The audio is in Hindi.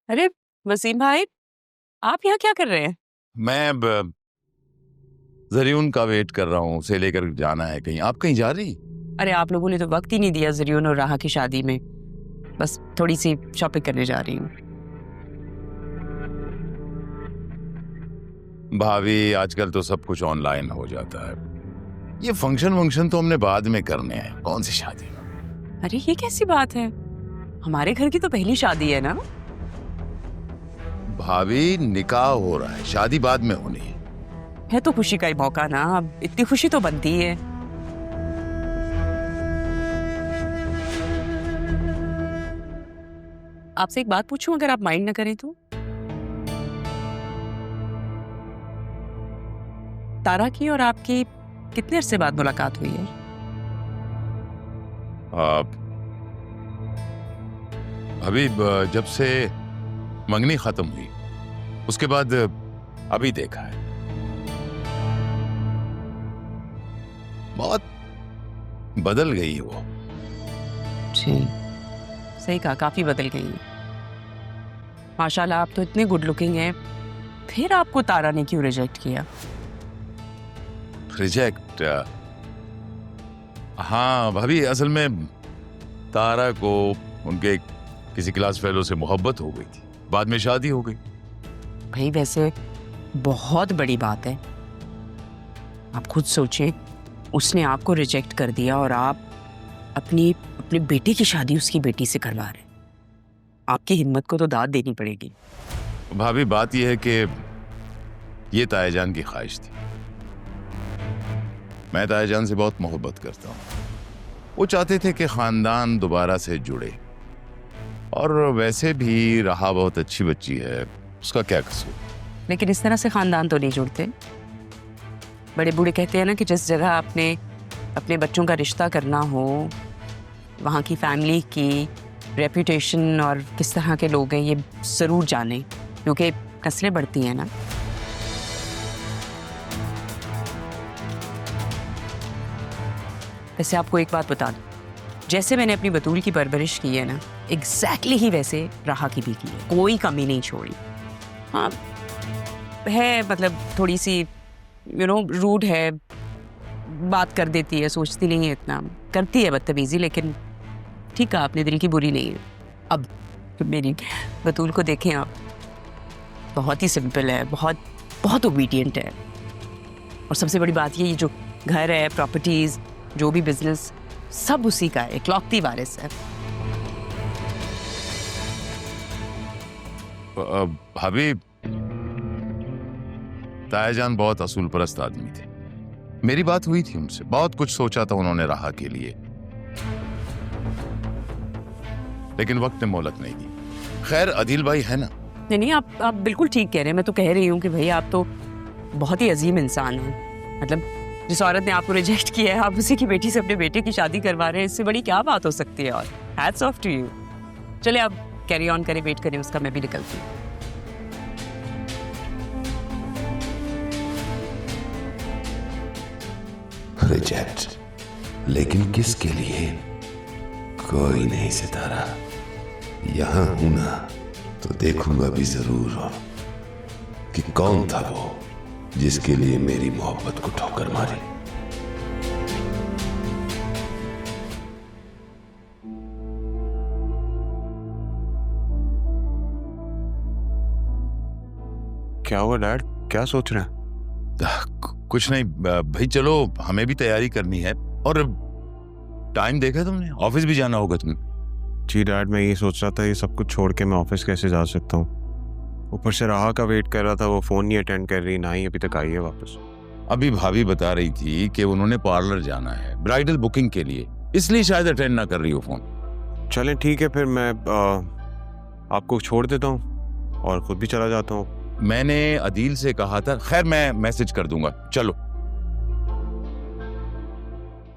अरे वसीम भाई, आप यहाँ क्या कर रहे हैं? मैं जरीउन का वेट कर रहा हूँ, उसे लेकर जाना है कहीं। आप कहीं जा रही? अरे आप लोगों ने तो वक्त ही नहीं दिया जरीउन और राहा की शादी में। बस थोड़ी सी शॉपिंग करने जा रही हूँ। भाभी, आजकल तो सब कुछ ऑनलाइन हो जाता है। ये फंक्शन तो हमने बाद में करने हैं, कौन सी शादी? अरे ये कैसी बात है? हमारे घर की तो पहली शादी है ना। भाभी, निकाह हो रहा है, शादी बाद में होनी है तो खुशी का ही मौका ना, अब इतनी खुशी तो बनती है। आपसे एक बात पूछूं, अगर आप माइंड ना करें तो? तारा की और आपकी कितने अरसे बाद मुलाकात हुई है? आप अभी जब से मंगनी खत्म हुई उसके बाद अभी देखा है। बहुत बदल गई वो। जी सही कहा, काफी बदल गई है। माशाल्लाह, आप तो इतने गुड लुकिंग हैं, फिर आपको तारा ने क्यों रिजेक्ट किया? रिजेक्ट? हाँ भाभी, असल में तारा को उनके किसी क्लास फेलो से मोहब्बत हो गई थी, बाद में शादी हो गई। भाई वैसे बहुत बड़ी बात है। आप खुद सोचें, उसने आपको रिजेक्ट कर दिया और आप अपनी बेटी की शादी उसकी बेटी से करवा रहे हैं। आपकी हिम्मत को तो दाद देनी पड़ेगी। भाभी, बात यह है कि ये तायाजान की ख्वाहिश थी। मैं तायाजान से बहुत मोहब्बत करता हूँ। वो चाहते थे कि खानदान दोबारा से जुड़े, और वैसे भी राहा बहुत अच्छी बच्ची है, उसका क्या कसूर। लेकिन इस तरह से खानदान तो नहीं जुड़ते। बड़े बूढ़े कहते हैं ना कि जिस जगह आपने अपने बच्चों का रिश्ता करना हो, वहाँ की फैमिली की रेपुटेशन और किस तरह के लोग हैं ये ज़रूर जानें, क्योंकि नस्लें बढ़ती हैं ना। वैसे आपको एक बात बता दूं, जैसे मैंने अपनी बतूल की परवरिश की है ना, एग्जैक्टली ही वैसे राहा की भी की है, कोई कमी नहीं छोड़ी। हाँ है, मतलब थोड़ी सी रूड है, बात कर देती है, सोचती नहीं है इतना, करती है बदतमीजी, लेकिन ठीक है, अपने दिल की बुरी नहीं है। अब मेरी बतूल को देखें आप, बहुत ही सिंपल है, बहुत बहुत ओबीडियंट है, और सबसे बड़ी बात ये जो घर है, प्रॉपर्टीज, जो भी बिजनेस, सब उसी का है, इकलौती वारिस है। भाभी, तायाजान बहुत असूल परस्त आदमी थे। मेरी बात हुई थी उनसे, बहुत कुछ सोचा था उन्होंने राहा के लिए, लेकिन वक्त ने मोहलत नहीं दी। खैर, अदील भाई है ना। नहीं, आप बिल्कुल ठीक कह रहे हैं। मैं तो कह रही हूँ कि भाई आप तो बहुत ही अजीम इंसान हैं। मतलब जिस औरत ने आपको रिजेक्ट किया है, आप उसी की बेटी से अपने बेटे की शादी करवा रहे हैं, इससे बड़ी क्या बात हो सकती है। और हैट्स ऑफ टू यू। चले आप कैरी ऑन करें, वेट करें उसका, मैं भी निकलती हूँ। रिजेक्ट? लेकिन किसके लिए? कोई नहीं सितारा, यहां हूं ना तो देखूंगा भी जरूर कि कौन था वो जिसके लिए मेरी मोहब्बत को ठोकर मारी। क्या हुआ डैड, क्या सोच रहे हैं? कुछ नहीं भाई, चलो हमें भी तैयारी करनी है, और टाइम देखा तुमने, ऑफिस भी जाना होगा तुम्हें। जी डैड, मैं ये सोच रहा था ये सब कुछ छोड़ के मैं ऑफिस कैसे जा सकता हूँ। ऊपर से राहा का वेट कर रहा था, वो फोन नहीं अटेंड कर रही, ना ही अभी तक आई है वापस। अभी भाभी बता रही थी कि उन्होंने पार्लर जाना है ब्राइडल बुकिंग के लिए, इसलिए शायद अटेंड ना कर रही हो फोन। चलें ठीक है, फिर मैं आपको छोड़ देता हूँ और खुद भी चला जाता हूँ। मैंने अदील से कहा था, खैर मैं मैसेज कर दूंगा। चलो।